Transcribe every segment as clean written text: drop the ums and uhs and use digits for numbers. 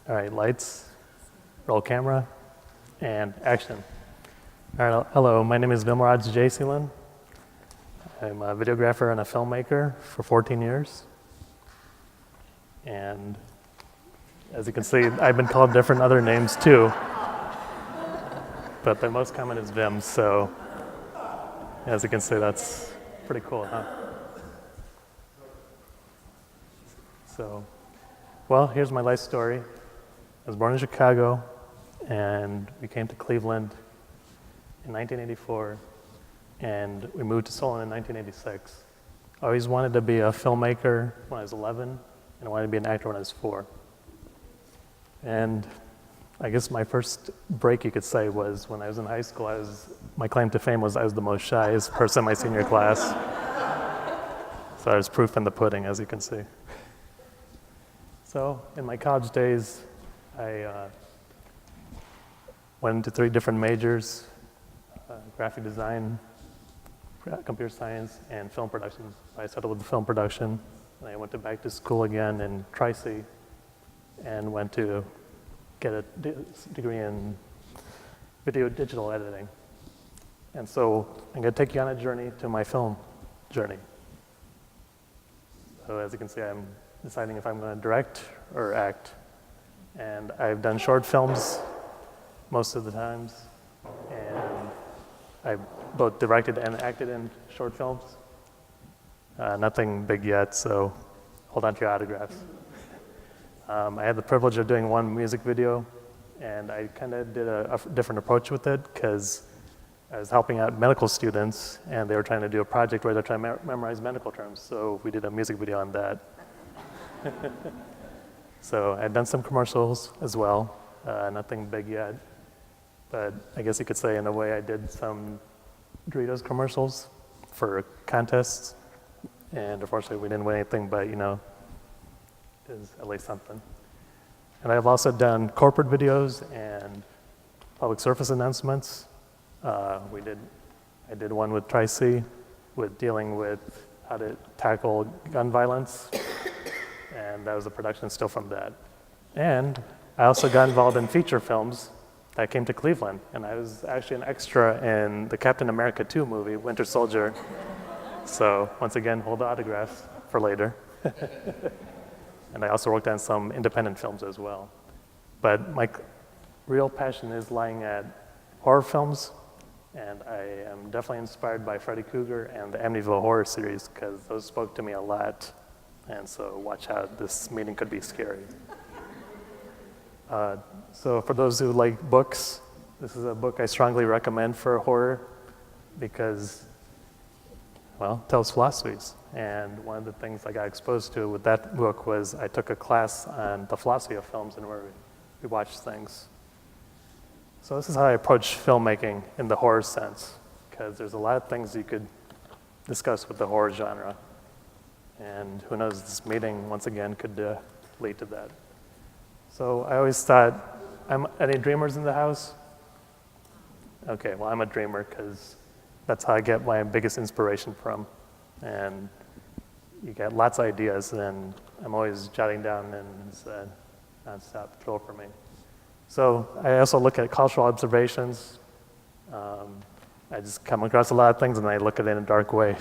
All right, lights, roll camera, and action. All right, hello, my name is Vimalraj Jayaseelan. I'm a videographer and a filmmaker for 14 years. And as you can see, I've been called different other names too. But the most common is Vim, so as you can see, that's pretty cool, huh? So, well, here's my life story. I was born in Chicago, and we came to Cleveland in 1984, and we moved to Solon in 1986. I always wanted to be a filmmaker when I was 11, and I wanted to be an actor when I was 4. And I guess my first break, you could say, was when I was in high school. My claim to fame was I was the most shyest person in my senior class. So I was proof in the pudding, as you can see. So in my college days, I went into 3 different majors, graphic design, computer science, and film production. I settled with film production, and I went back to school again in Tri-C and went to get a degree in video digital editing. And so I'm going to take you on a journey to my film journey. So as you can see, I'm deciding if I'm going to direct or act. And I've done short films most of the times, and I've both directed and acted in short films. Nothing big yet, so hold on to your autographs. I had the privilege of doing one music video, and I kind of did a different approach with it because I was helping out medical students, and they were trying to do a project where they're trying to memorize medical terms, so we did a music video on that. So I'd done some commercials as well, nothing big yet, but I guess you could say in a way I did some Doritos commercials for contests, and unfortunately we didn't win anything, but you know, is at least something. And I've also done corporate videos and public service announcements. I did one with Tri-C with dealing with how to tackle gun violence, and that was a production still from that. And I also got involved in feature films that came to Cleveland, and I was actually an extra in the Captain America 2 movie, Winter Soldier. So once again, hold the autographs for later. And I also worked on some independent films as well. But my real passion is lying at horror films, and I am definitely inspired by Freddy Krueger and the Amityville horror series because those spoke to me a lot. And so watch out, this meeting could be scary. So for those who like books, this is a book I strongly recommend for horror because, well, it tells philosophies. And one of the things I got exposed to with that book was I took a class on the philosophy of films and where we watch things. So this is how I approach filmmaking in the horror sense, because there's a lot of things you could discuss with the horror genre. And who knows, this meeting, once again, could lead to that. So I always thought, any dreamers in the house? Okay, well, I'm a dreamer because that's how I get my biggest inspiration from. And you get lots of ideas, and I'm always jotting down, and it's a nonstop thrill for me. So I also look at cultural observations. I just come across a lot of things, and I look at it in a dark way.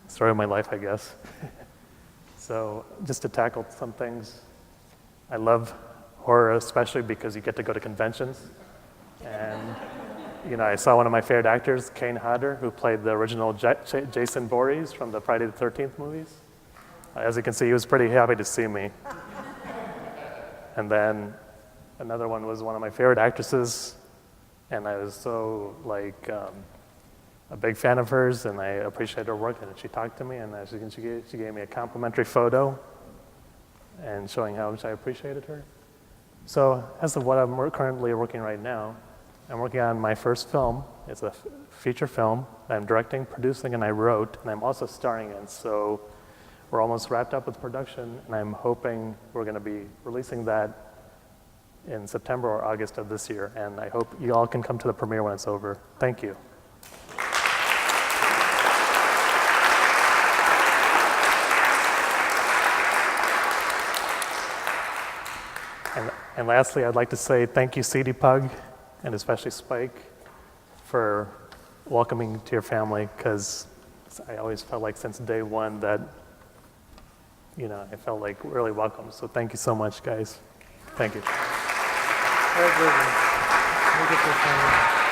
Story of my life, I guess. So just to tackle some things, I love horror, especially because you get to go to conventions. And you know, I saw one of my favorite actors, Kane Hodder, who played the original Jason Voorhees from the Friday the 13th movies. As you can see, he was pretty happy to see me. And then another one was one of my favorite actresses, and I was so a big fan of hers, and I appreciated her work, and she talked to me, and she gave me a complimentary photo and showing how much I appreciated her. So as of what I'm currently working right now, I'm working on my first film. It's a feature film that I'm directing, producing, and I wrote, and I'm also starring in. So we're almost wrapped up with production, and I'm hoping we're going to be releasing that in September or August of this year, and I hope you all can come to the premiere when it's over. Thank you. And lastly, I'd like to say thank you, CDPUG, and especially Spike, for welcoming me to your family, because I always felt like since day one that, I felt like really welcome. So thank you so much, guys. Thank you. All right, Bridget. Let me get this one.